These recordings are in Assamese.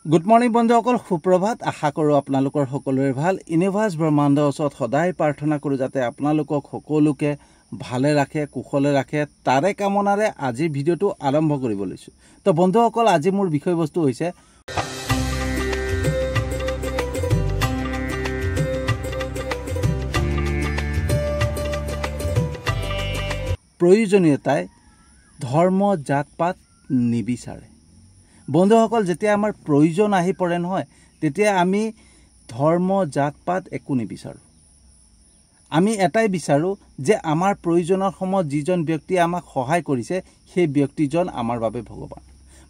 গুড মৰ্নিং বন্ধুসকল, সুপ্ৰভাত। আশা কৰোঁ আপোনালোকৰ সকলোৰে ভাল। ইউনিভাৰ্ছ ব্ৰহ্মাণ্ডৰ ওচৰত সদায় প্ৰাৰ্থনা কৰোঁ যাতে আপোনালোকক সকলোকে ভালে ৰাখে, কুশলে ৰাখে। তাৰে কামনাৰে আজিৰ ভিডিঅ'টো আৰম্ভ কৰিব লৈছোঁ। তো বন্ধুসকল, আজি মোৰ বিষয়বস্তু হৈছে প্ৰয়োজনীয়তাই ধৰ্ম জাত পাত নিবিচাৰে। বন্ধুসকল, যেতিয়া আমাৰ প্ৰয়োজন আহি পৰে নহয়, তেতিয়া আমি ধৰ্ম জাত পাত একো নিবিচাৰোঁ। আমি এটাই বিচাৰোঁ যে আমাৰ প্ৰয়োজনৰ সময়ত যিজন ব্যক্তিয়ে আমাক সহায় কৰিছে সেই ব্যক্তিজন আমাৰ বাবে ভগৱান।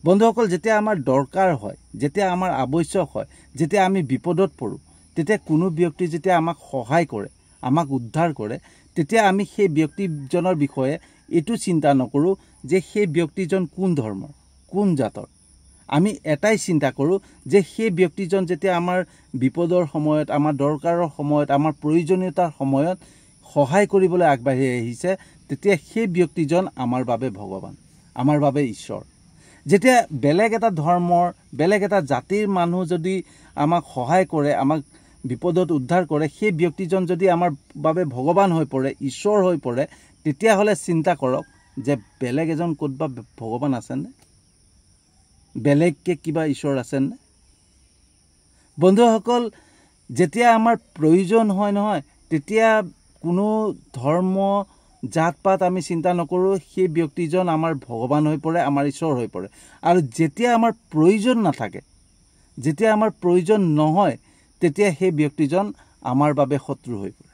বন্ধুসকল, যেতিয়া আমাৰ দৰকাৰ হয়, যেতিয়া আমাৰ আৱশ্যক হয়, যেতিয়া আমি বিপদত পৰোঁ, তেতিয়া কোনো ব্যক্তি যেতিয়া আমাক সহায় কৰে, আমাক উদ্ধাৰ কৰে, তেতিয়া আমি সেই ব্যক্তিজনৰ বিষয়ে এইটো চিন্তা নকৰোঁ যে সেই ব্যক্তিজন কোন ধৰ্মৰ, কোন জাতৰ। আমি এটাই চিন্তা কৰোঁ যে সেই ব্যক্তিজন যেতিয়া আমাৰ বিপদৰ সময়ত, আমাৰ দৰকাৰৰ সময়ত, আমাৰ প্ৰয়োজনীয়তাৰ সময়ত সহায় কৰিবলৈ আগবাঢ়ি আহিছে, তেতিয়া সেই ব্যক্তিজন আমাৰ বাবে ভগৱান, আমাৰ বাবে ঈশ্বৰ। যেতিয়া বেলেগ এটা ধৰ্মৰ, বেলেগ এটা জাতিৰ মানুহ যদি আমাক সহায় কৰে, আমাক বিপদত উদ্ধাৰ কৰে, সেই ব্যক্তিজন যদি আমাৰ বাবে ভগৱান হৈ পৰে, ঈশ্বৰ হৈ পৰে, তেতিয়াহ'লে চিন্তা কৰক যে বেলেগ এজন ক'তবা ভগৱান আছেনে? বেলেগকৈ কিবা ঈশ্বৰ আছেনে? বন্ধুসকল, যেতিয়া আমাৰ প্ৰয়োজন হয় নহয়, তেতিয়া কোনো ধৰ্ম জাত পাত আমি চিন্তা নকৰোঁ, সেই ব্যক্তিজন আমাৰ ভগৱান হৈ পৰে, আমাৰ ঈশ্বৰ হৈ পৰে। আৰু যেতিয়া আমাৰ প্ৰয়োজন নাথাকে, যেতিয়া আমাৰ প্ৰয়োজন নহয়, তেতিয়া সেই ব্যক্তিজন আমাৰ বাবে শত্ৰু হৈ পৰে,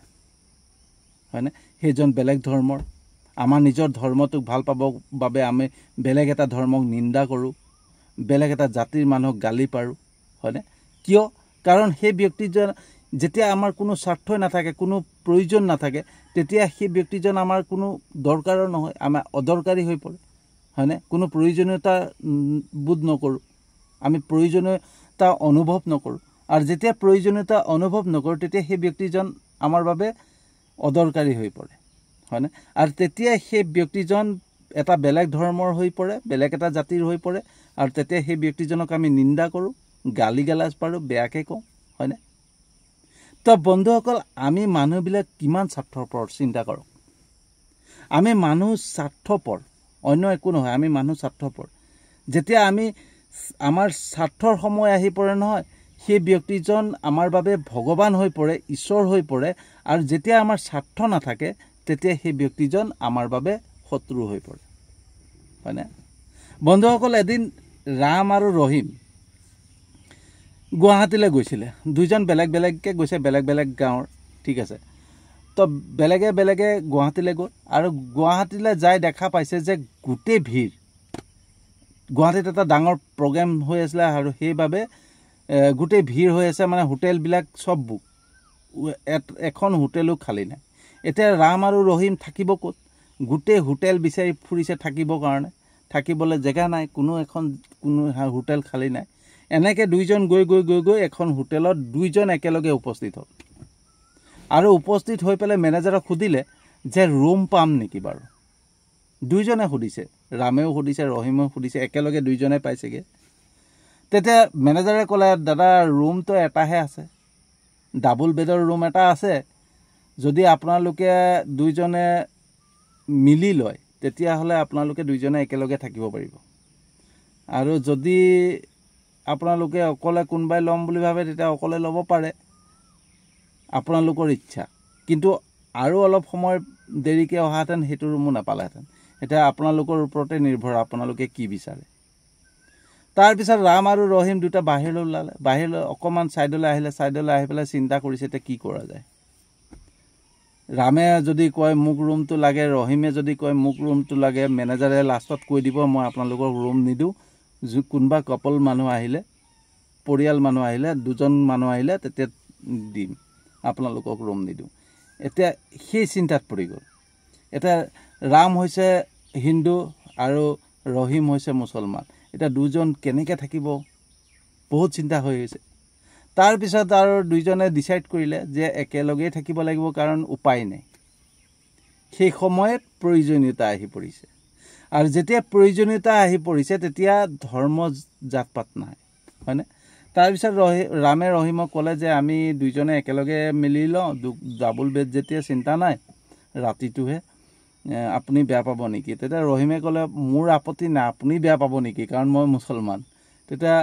হয়নে? সেইজন বেলেগ ধৰ্মৰ। আমাৰ নিজৰ ধৰ্মটোক ভাল পাবৰ বাবে আমি বেলেগ এটা ধৰ্মক নিন্দা কৰোঁ, বেলেগ এটা জাতিৰ মানুহক গালি পাৰোঁ, হয়নে? কিয়? কাৰণ সেই ব্যক্তিজন যেতিয়া আমাৰ কোনো স্বাৰ্থই নাথাকে, কোনো প্ৰয়োজন নাথাকে, তেতিয়া সেই ব্যক্তিজন আমাৰ কোনো দৰকাৰৰ নহয়, আমাৰ অদৰকাৰী হৈ পৰে, হয়নে? কোনো প্ৰয়োজনীয়তা বোধ নকৰোঁ, আমি প্ৰয়োজনীয়তা অনুভৱ নকৰোঁ। আৰু যেতিয়া প্ৰয়োজনীয়তা অনুভৱ নকৰোঁ, তেতিয়া সেই ব্যক্তিজন আমাৰ বাবে অদৰকাৰী হৈ পৰে, হয়নে? আৰু তেতিয়া সেই ব্যক্তিজন এটা বেলেগ ধৰ্মৰ হৈ পৰে, বেলেগ এটা জাতিৰ হৈ পৰে। আৰু তেতিয়া সেই ব্যক্তিজনক আমি নিন্দা কৰোঁ, গালি গালাজ পাৰোঁ, বেয়াকৈ কওঁ, হয়নে? তো বন্ধুসকল, আমি মানুহবিলাক কিমান স্বাৰ্থপৰ চিন্তা কৰক। আমি মানুহ স্বাৰ্থপৰ, অন্য একো নহয়, আমি মানুহ স্বাৰ্থপৰ। যেতিয়া আমাৰ স্বাৰ্থৰ সময় আহি পৰে নহয়, সেই ব্যক্তিজন আমাৰ বাবে ভগৱান হৈ পৰে, ঈশ্বৰ হৈ পৰে। আৰু যেতিয়া আমাৰ স্বাৰ্থ নাথাকে, তেতিয়া সেই ব্যক্তিজন আমাৰ বাবে শত্ৰু হৈ পৰে, হয়নে? বন্ধুসকল, এদিন ৰাম আৰু ৰহিম গুৱাহাটীলৈ গৈছিলে। দুইজন বেলেগ বেলেগকৈ গৈছে, বেলেগ বেলেগ গাঁৱৰ, ঠিক আছে। তো বেলেগে বেলেগে গুৱাহাটীলৈ গ'ল আৰু গুৱাহাটীলৈ যাই দেখা পাইছে যে গোটেই ভিৰ। গুৱাহাটীত এটা ডাঙৰ প্ৰগ্ৰেম হৈ আছিলে আৰু সেইবাবে গোটেই ভিৰ হৈ আছে, মানে হোটেলবিলাক চব বুক, এখন হোটেলো খালী নাই। এতিয়া ৰাম আৰু ৰহিম থাকিব ক'ত? গোটেই হোটেল বিচাৰি ফুৰিছে থাকিবৰ কাৰণে, থাকিবলৈ জেগা নাই, কোনো হোটেল খালী নাই। এনেকৈ দুইজন গৈ গৈ গৈ গৈ এখন হোটেলত দুইজন একেলগে উপস্থিত হ'ল। আৰু উপস্থিত হৈ পেলাই মেনেজাৰক সুধিলে যে ৰুম পাম নেকি বাৰু? দুইজনে সুধিছে, ৰামেও সুধিছে, ৰহিমেও সুধিছে, একেলগে দুইজনে পাইছেগৈ। তেতিয়া মেনেজাৰে ক'লে, দাদা ৰুমটো এটাহে আছে, ডাবল বেডৰ ৰুম এটা আছে। যদি আপোনালোকে দুইজনে মিলি লয়, তেতিয়াহ'লে আপোনালোকে দুইজনে একেলগে থাকিব পাৰিব। আৰু যদি আপোনালোকে অকলে কোনোবাই ল'ম বুলি ভাবে, তেতিয়া অকলে ল'ব পাৰে, আপোনালোকৰ ইচ্ছা। কিন্তু আৰু অলপ সময় দেৰিকৈ অহাহেঁতেন সেইটো ৰুমো নাপালেহেঁতেন। এতিয়া আপোনালোকৰ ওপৰতে নিৰ্ভৰ, আপোনালোকে কি বিচাৰে। তাৰপিছত ৰাম আৰু ৰহিম দুটা বাহিৰলৈ ওলালে, বাহিৰলৈ অকণমান ছাইডলৈ আহিলে, ছাইডলৈ আহি পেলাই চিন্তা কৰিছে এতিয়া কি কৰা যায়। ৰামে যদি কয় মোক ৰুমটো লাগে, ৰহিমে যদি কয় মোক ৰুমটো লাগে, মেনেজাৰে লাষ্টত কৈ দিব মই আপোনালোকক ৰুম নিদিওঁ, কোনোবা কাপল মানুহ আহিলে, পৰিয়াল মানুহ আহিলে, দুজন মানুহ আহিলে তেতিয়া দিম, আপোনালোকক ৰুম নিদিওঁ। এতিয়া সেই চিন্তাত পৰি গ'ল। এতিয়া ৰাম হৈছে হিন্দু আৰু ৰহিম হৈছে মুছলমান। এতিয়া দুজন কেনেকৈ থাকিব, বহুত চিন্তা হৈ গৈছে। তাৰপিছত আৰু দুইজনে ডিচাইড কৰিলে যে একেলগেই থাকিব লাগিব, কাৰণ উপায় নাই। সেই সময়ত প্ৰয়োজনীয়তা আহি পৰিছে। আৰু যেতিয়া প্ৰয়োজনীয়তা আহি পৰিছে, তেতিয়া ধৰ্ম জাত পাত নাই, হয়নে? তাৰপিছত ৰামে ৰহিমক ক'লে যে আমি দুইজনে একেলগে মিলি লওঁ, ডাবল বেড যেতিয়া চিন্তা নাই, ৰাতিটোহে, আপুনি বেয়া পাব নেকি? তেতিয়া ৰহিমে ক'লে মোৰ আপত্তি নাই, আপুনি বেয়া পাব নেকি, কাৰণ মই মুছলমান। তেতিয়া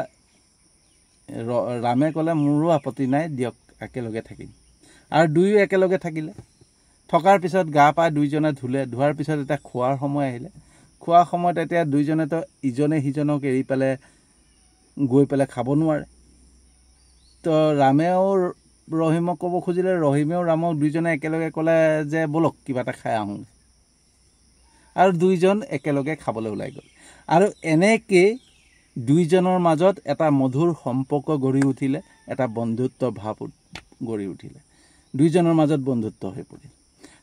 ৰামে ক'লে মোৰো আপত্তি নাই, দিয়ক একেলগে থাকিম। আৰু দুয়ো একেলগে থাকিলে। থকাৰ পিছত গা পা দুইজনে ধুলে, ধোৱাৰ পিছত এতিয়া খোৱাৰ সময় আহিলে। খোৱাৰ সময়ত এতিয়া দুইজনেতো ইজনে সিজনক এৰি পেলাই গৈ পেলাই খাব নোৱাৰে। তো ৰামেও ৰহিমক ক'ব খুজিলে, ৰহিমেও ৰামক দুইজনে একেলগে ক'লে যে ব'লক কিবা এটা খাই আহোঁ। আৰু দুইজন একেলগে খাবলৈ ওলাই গ'ল। আৰু এনেকৈ দুইজনৰ মাজত এটা মধুৰ সম্পৰ্ক গঢ়ি উঠিলে, এটা বন্ধুত্ব ভাৱ গঢ়ি উঠিলে, দুইজনৰ মাজত বন্ধুত্ব হৈ পৰিল।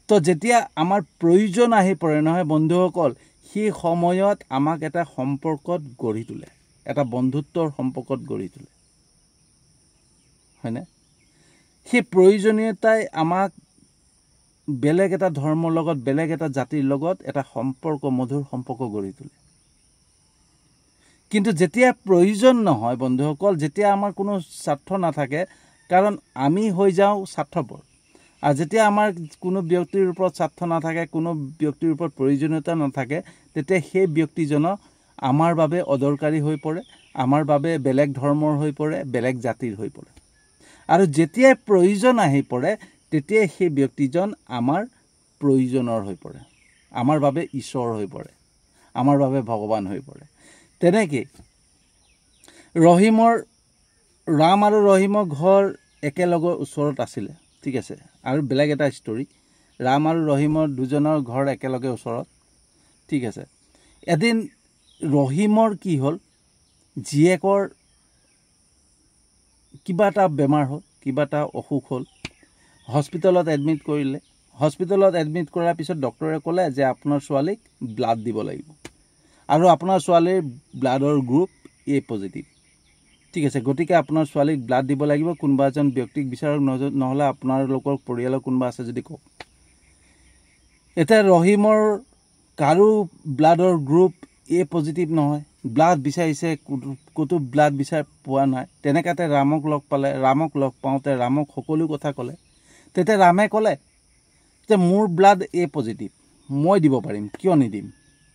তো যেতিয়া আমাৰ প্ৰয়োজন আহি পৰে নহয় বন্ধুসকল, সেই সময়ত আমাক এটা সম্পৰ্কত গঢ়ি তোলে, এটা বন্ধুত্বৰ সম্পৰ্কত গঢ়ি তোলে, হয়নে? সেই প্ৰয়োজনীয়তাই আমাক বেলেগ এটা ধৰ্মৰ লগত, বেলেগ এটা জাতিৰ লগত এটা সম্পৰ্ক, মধুৰ সম্পৰ্ক গঢ়ি তোলে। কিন্তু যেতিয়া প্ৰয়োজন নহয় বন্ধুসকল, যেতিয়া আমাৰ কোনো স্বাৰ্থ নাথাকে, কাৰণ আমি হৈ যাওঁ স্বাৰ্থপৰ। আৰু যেতিয়া আমাৰ কোনো ব্যক্তিৰ ওপৰত স্বাৰ্থ নাথাকে, কোনো ব্যক্তিৰ ওপৰত প্ৰয়োজনীয়তা নাথাকে, তেতিয়া সেই ব্যক্তিজনক আমাৰ বাবে অদৰকাৰী হৈ পৰে, আমাৰ বাবে বেলেগ ধৰ্মৰ হৈ পৰে, বেলেগ জাতিৰ হৈ পৰে। আৰু যেতিয়াই প্ৰয়োজন আহি পৰে, তেতিয়াই সেই ব্যক্তিজন আমাৰ প্ৰয়োজনৰ হৈ পৰে, আমাৰ বাবে ঈশ্বৰ হৈ পৰে, আমাৰ বাবে ভগৱান হৈ পৰে। তেনেকৈ ৰাম আৰু ৰহিমৰ ঘৰ একেলগৰ ওচৰত আছিলে, ঠিক আছে। আৰু বেলেগ এটা ষ্টৰী, ৰাম আৰু ৰহিমৰ দুজনৰ ঘৰ একেলগে ওচৰত, ঠিক আছে। এদিন ৰহিমৰ কি হ'ল, জীয়েকৰ কিবা এটা বেমাৰ হ'ল, কিবা এটা অসুখ হ'ল, হস্পিটেলত এডমিট কৰিলে। হস্পিটেলত এডমিট কৰাৰ পিছত ডক্টৰে ক'লে যে আপোনাৰ ছোৱালীক ব্লাড দিব লাগিব, আৰু আপোনাৰ ছোৱালীৰ ব্লাডৰ গ্ৰুপ A পজিটিভ, ঠিক আছে। গতিকে আপোনাৰ ছোৱালীক ব্লাড দিব লাগিব, কোনোবা এজন ব্যক্তিক বিচাৰক, নহ'লে আপোনালোকৰ পৰিয়ালৰ কোনোবা আছে যদি কওক। এতিয়া ৰহিমৰ কাৰো ব্লাডৰ গ্ৰুপ A পজিটিভ নহয়, ব্লাড বিচাৰিছে, ক'তো ব্লাড বিচাৰি পোৱা নাই। তেনেকুৱাতে ৰামক লগ পালে, ৰামক লগ পাওঁতে ৰামক সকলো কথা ক'লে। তেতিয়া ৰামে ক'লে যে মোৰ ব্লাড A পজিটিভ, মই দিব পাৰিম, কিয় নিদিম,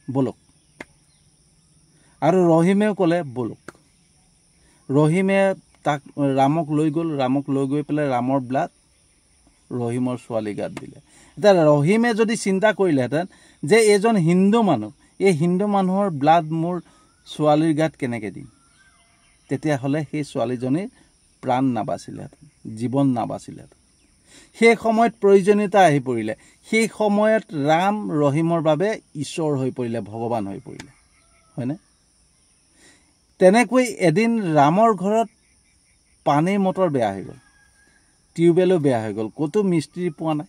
ব'লক। আৰু ৰহিমেও ক'লে ব'লক। ৰহিমে ৰামক লৈ গ'ল, ৰামক লৈ গৈ পেলাই ৰামৰ ব্লাড ৰহিমৰ ছোৱালী গাত দিলে। এতিয়া ৰহিমে যদি চিন্তা কৰিলেহেঁতেন যে এজন হিন্দু মানুহ, এই হিন্দু মানুহৰ ব্লাড মোৰ ছোৱালীৰ গাত কেনেকৈ দিম, তেতিয়াহ'লে সেই ছোৱালীজনীৰ প্ৰাণ নাবাচিলেহেঁতেন, জীৱন নাবাচিলেহেঁতেন। সেই সময়ত প্ৰয়োজনীয়তা আহি পৰিলে, সেই সময়ত ৰাম ৰহিমৰ বাবে ঈশ্বৰ হৈ পৰিলে, ভগৱান হৈ পৰিলে, হয়নে? তেনেকৈ এদিন ৰামৰ ঘৰত পানীৰ মটৰ বেয়া হৈ গ'ল, টিউবৱেলো বেয়া হৈ গ'ল, ক'তো মিস্ত্ৰী পোৱা নাই,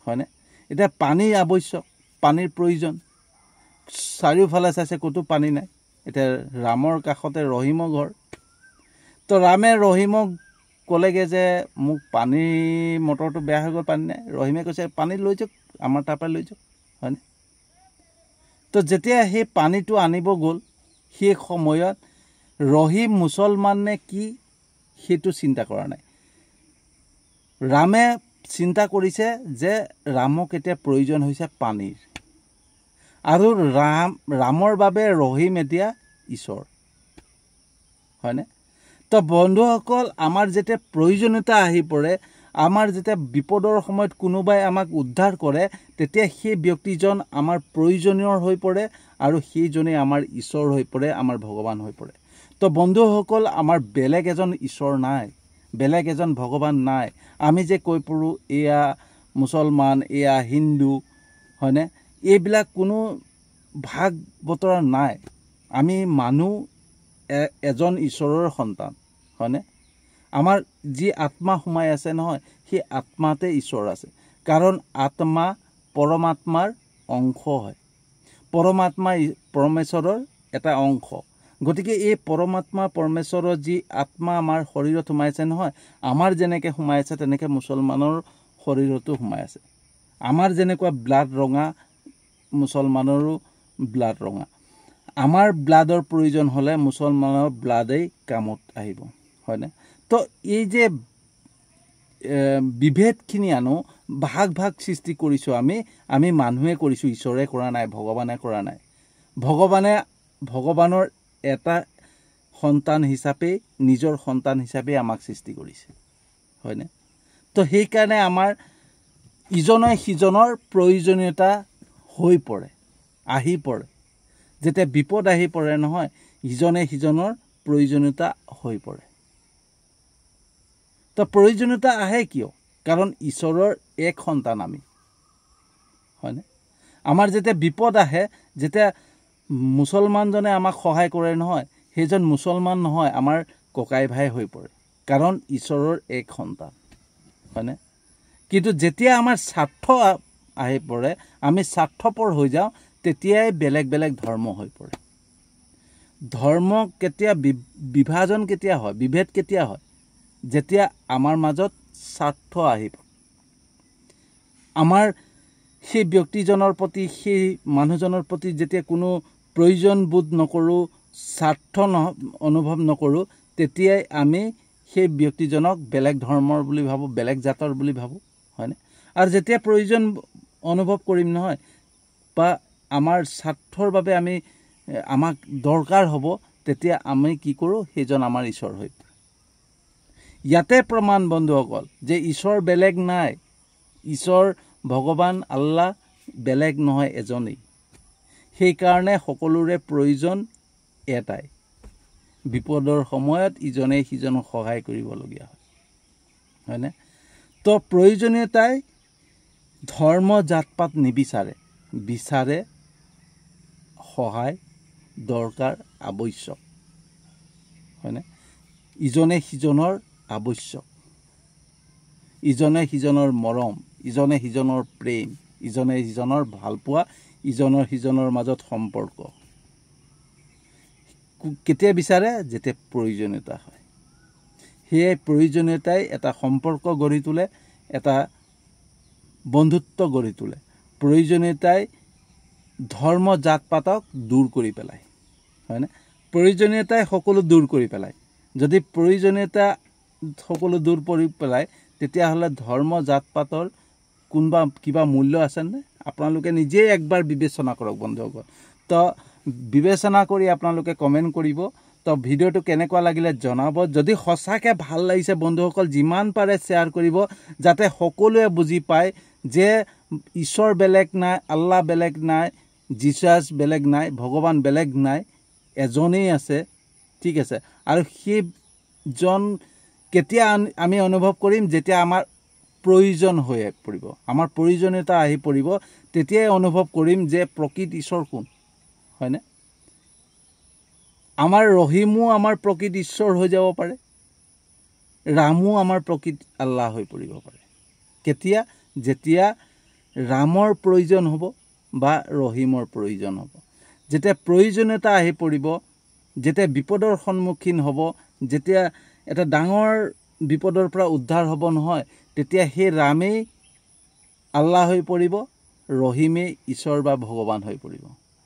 হয়নে? এতিয়া পানীৰ আৱশ্যক, পানীৰ প্ৰয়োজন, চাৰিওফালে চাইছে ক'তো পানী নাই। এতিয়া ৰামৰ কাষতে ৰহিমৰ ঘৰ। তো ৰামে ৰহিমক ক'লেগৈ যে মোক পানীৰ মটৰটো বেয়া হৈ গ'ল, পানী নাই। ৰহিমে কৈছে পানী লৈ যাওক, আমাৰ তাৰপৰা লৈ যাওক, হয়নে? তো যেতিয়া সেই পানীটো আনিব গ'ল, সেই সময়ত ৰহিম মুছলমান নে কি সেইটো চিন্তা কৰা নাই। ৰামে চিন্তা কৰিছে যে ৰামক এতিয়া প্ৰয়োজন হৈছে পানীৰ, আৰু ৰামৰ বাবে ৰহিম এতিয়া ঈশ্বৰ, হয়নে? তো বন্ধুসকল, আমাৰ যেতিয়া প্ৰয়োজনীয়তা আহি পৰে, আমাৰ যেতিয়া বিপদৰ সময়ত কোনোবাই আমাক উদ্ধাৰ কৰে, তেতিয়া সেই ব্যক্তিজন আমাৰ প্ৰয়োজনীয় হৈ পৰে, আৰু সেইজনেই আমাৰ ঈশ্বৰ হৈ পৰে, আমাৰ ভগৱান হৈ পৰে। তো বন্ধুসকল, আমাৰ বেলেগ এজন ঈশ্বৰ নাই, বেলেগ এজন ভগৱান নাই। আমি যে কৈ পৰোঁ এয়া মুছলমান, এয়া হিন্দু, হয়নে? এইবিলাক কোনো ভাগ বতৰা নাই। আমি মানুহ এজন ঈশ্বৰৰ সন্তান, হয়নে? আমাৰ যি আত্মা সোমাই আছে নহয়, সেই আত্মাতে ঈশ্বৰ আছে, কাৰণ আত্মা পৰমাত্মাৰ অংশ হয়, পৰমাত্মা পৰমেশ্বৰৰ এটা অংশ। গতিকে এই পৰমাত্মা পৰমেশ্বৰৰ যি আত্মা আমাৰ শৰীৰত সোমাইছে নহয়, আমাৰ যেনেকৈ সোমাই আছে তেনেকৈ মুছলমানৰ শৰীৰতো সোমাই আছে। আমাৰ যেনেকুৱা ব্লাড ৰঙা, মুছলমানৰো ব্লাড ৰঙা। আমাৰ ব্লাডৰ প্ৰয়োজন হ'লে মুছলমানৰ ব্লাডেই কামত আহিব, হয়নে তো এই যে বিভেদখিনি আনো ভাগ ভাগ সৃষ্টি কৰিছোঁ আমি মানুহে কৰিছোঁ ঈশ্বৰে কৰা নাই ভগৱানে কৰা নাই ভগৱানৰ এটা সন্তান হিচাপে নিজৰ সন্তান হিচাপে আমাক সৃষ্টি কৰিছে হয়নে তো সেইকাৰণে আমাৰ ইজনে সিজনৰ প্ৰয়োজনীয়তা হৈ পৰে আহি পৰে যেতিয়া বিপদ আহি পৰে নহয় ইজনে সিজনৰ প্ৰয়োজনীয়তা হৈ পৰে তো প্ৰয়োজনীয়তা আহে কিয় কাৰণ ঈশ্বৰৰ এক সন্তান আমি হয়নে আমাৰ যেতিয়া বিপদ আহে যেতিয়া মুছলমানজনে আমাক সহায় কৰে নহয় সেইজন মুছলমান নহয় আমাৰ ককাই ভাই হৈ পৰে কাৰণ ঈশ্বৰৰ এক সন্তান হয়নে কিন্তু যেতিয়া আমাৰ স্বাৰ্থ আহি পৰে আমি স্বাৰ্থপৰ হৈ যাওঁ তেতিয়াই বেলেগ বেলেগ ধৰ্ম হৈ পৰে ধৰ্ম কেতিয়া বিভাজন কেতিয়া হয় বিভেদ কেতিয়া হয় যেতিয়া আমাৰ মাজত স্বাৰ্থ আহিব আমাৰ সেই ব্যক্তিজনৰ প্ৰতি সেই মানুহজনৰ প্ৰতি যেতিয়া কোনো প্ৰয়োজন বোধ নকৰোঁ স্বাৰ্থ অনুভৱ নকৰোঁ তেতিয়াই আমি সেই ব্যক্তিজনক বেলেগ ধৰ্মৰ বুলি ভাবোঁ বেলেগ জাতৰ বুলি ভাবোঁ হয়নে আৰু যেতিয়া প্ৰয়োজন অনুভৱ কৰিম নহয় বা আমাৰ স্বাৰ্থৰ বাবে আমাক দৰকাৰ হ'ব তেতিয়া আমি কি কৰোঁ সেইজন আমাৰ ঈশ্বৰ হৈ পৰে ইয়াতে প্ৰমাণ বন্ধুসকল যে ঈশ্বৰ বেলেগ নাই ঈশ্বৰ ভগৱান আল্লাহ বেলেগ নহয় এজনেই সেইকাৰণে সকলোৰে প্ৰয়োজন এটাই বিপদৰ সময়ত ইজনে সিজনক সহায় কৰিবলগীয়া হয় হয়নে তো প্ৰয়োজনীয়তাই ধৰ্ম জাতপাত নিবিচাৰে বিচাৰে সহায় দৰকাৰ আৱশ্যক হয়নে ইজনে সিজনৰ আৱশ্যক ইজনে সিজনৰ মৰম ইজনে সিজনৰ প্ৰেম ইজনে সিজনৰ ভালপোৱা ইজনৰ সিজনৰ মাজত সম্পৰ্ক কেতিয়া বিচাৰে যেতিয়া প্ৰয়োজনীয়তা হয় সেই প্ৰয়োজনীয়তাই এটা সম্পৰ্ক গঢ়ি তোলে এটা বন্ধুত্ব গঢ়ি তোলে প্ৰয়োজনীয়তাই ধৰ্ম জাত পাতক দূৰ কৰি পেলায় হয়নে প্ৰয়োজনীয়তাই সকলো দূৰ কৰি পেলায় যদি প্ৰয়োজনীয়তা সকলো দূৰ কৰি পেলায় তেতিয়াহ'লে ধৰ্ম জাত পাতৰ কোনবা কিবা মূল্য আছেনে আপোনালোকে নিজেই একবাৰ বিবেচনা কৰক বন্ধুসকল তো বিবেচনা কৰি আপোনালোকে কমেণ্ট কৰিব তো ভিডিঅ'টো কেনেকুৱা লাগিলে জনাব যদি সঁচাকৈ ভাল লাগিছে বন্ধুসকল যিমান পাৰে শ্বেয়াৰ কৰিব যাতে সকলোৱে বুজি পায় যে ঈশ্বৰ বেলেগ নাই আল্লাহ বেলেগ নাই জিচাছ বেলেগ নাই ভগৱান বেলেগ নাই এজনেই আছে ঠিক আছে আৰু সেইজন কেতিয়া আমি অনুভৱ কৰিম যেতিয়া আমাৰ প্ৰয়োজন হৈ পৰিব আমাৰ প্ৰয়োজনীয়তা আহি পৰিব তেতিয়াই অনুভৱ কৰিম যে প্ৰকৃত ঈশ্বৰ কোন হয়নে আমাৰ ৰহিমো আমাৰ প্ৰকৃত ঈশ্বৰ হৈ যাব পাৰে ৰামো আমাৰ প্ৰকৃত আল্লাহ হৈ পৰিব পাৰে কেতিয়া যেতিয়া ৰামৰ প্ৰয়োজন হ'ব বা ৰহিমৰ প্ৰয়োজন হ'ব যেতিয়া প্ৰয়োজনীয়তা আহি পৰিব যেতিয়া বিপদৰ সন্মুখীন হ'ব যেতিয়া এটা ডাঙৰ বিপদৰ পৰা উদ্ধাৰ হ'ব নহয় তেতিয়া সেই ৰামেই আল্লাহ হৈ পৰিব ৰহিমেই ঈশ্বৰ বা ভগৱান হৈ পৰিব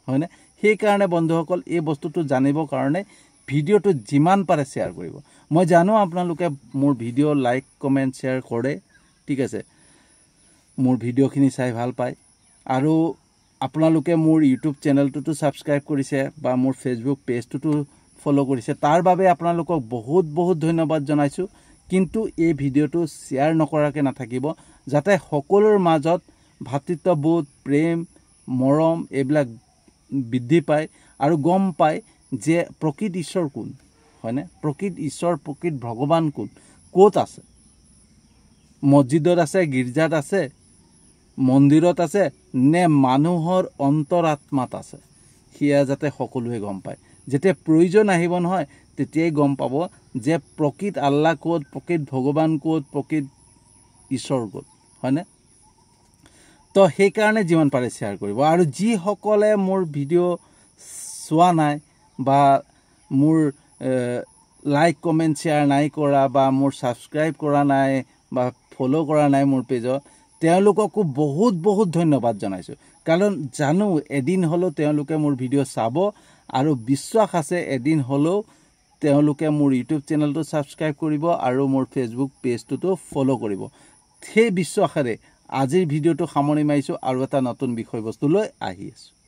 হয়নে সেইকাৰণে বন্ধুসকল এই বস্তুটো জানিবৰ কাৰণে ভিডিঅ'টো যিমান পাৰে শ্বেয়াৰ কৰিব মই জানো আপোনালোকে মোৰ ভিডিঅ' লাইক কমেণ্ট শ্বেয়াৰ কৰে ঠিক আছে মোৰ ভিডিঅ'খিনি চাই ভাল পায় আৰু আপোনালোকে মোৰ ইউটিউব চেনেলটোতো ছাবস্ক্ৰাইব কৰিছে বা মোৰ ফেচবুক পেজটোতো ফ'ল' কৰিছে তাৰ বাবে আপোনালোকক বহুত বহুত ধন্যবাদ জনাইছোঁ কিন্তু এই ভিডিঅ'টো শ্বেয়াৰ নকৰাকৈ নাথাকিব যাতে সকলোৰ মাজত ভাতৃত্ববোধ প্ৰেম মৰম এইবিলাক বৃদ্ধি পায় আৰু গম পায় যে প্ৰকৃত ঈশ্বৰ কোন হয়নে প্ৰকৃত ঈশ্বৰ প্ৰকৃত ভগৱান কোন ক'ত আছে মছজিদত আছে গীৰ্জাত আছে মন্দিৰত আছে নে মানুহৰ অন্তৰাত্মাত আছে সেয়া যাতে সকলোৱে গম পায় যেতিয়া প্ৰয়োজন আহিব নহয় তেতিয়াই গম পাব যে প্ৰকৃত আল্লাহ ক'ত প্ৰকৃত ভগৱান ক'ত প্ৰকৃত ঈশ্বৰ ক'ত হয়নে তো সেইকাৰণে যিমান পাৰে শ্বেয়াৰ কৰিব আৰু যিসকলে মোৰ ভিডিঅ' চোৱা নাই বা মোৰ লাইক কমেণ্ট শ্বেয়াৰ নাই কৰা বা মোৰ ছাবস্ক্ৰাইব কৰা নাই বা ফ'ল' কৰা নাই মোৰ পেজত তেওঁলোককো বহুত বহুত ধন্যবাদ জনাইছোঁ কাৰণ জানো এদিন হ'লেও তেওঁলোকে মোৰ ভিডিঅ' চাব আৰু বিশ্বাস আছে এদিন হ'লেও তেওঁলোকে মোৰ ইউটিউব চেনেলটো ছাবস্ক্ৰাইব কৰিব আৰু মোৰ ফেচবুক পেজটোতো ফ'ল' কৰিব সেই বিশ্বাসেৰে আজিৰ ভিডিঅ'টো সামৰি মাৰিছোঁ আৰু এটা নতুন বিষয়বস্তু লৈ আহি আছোঁ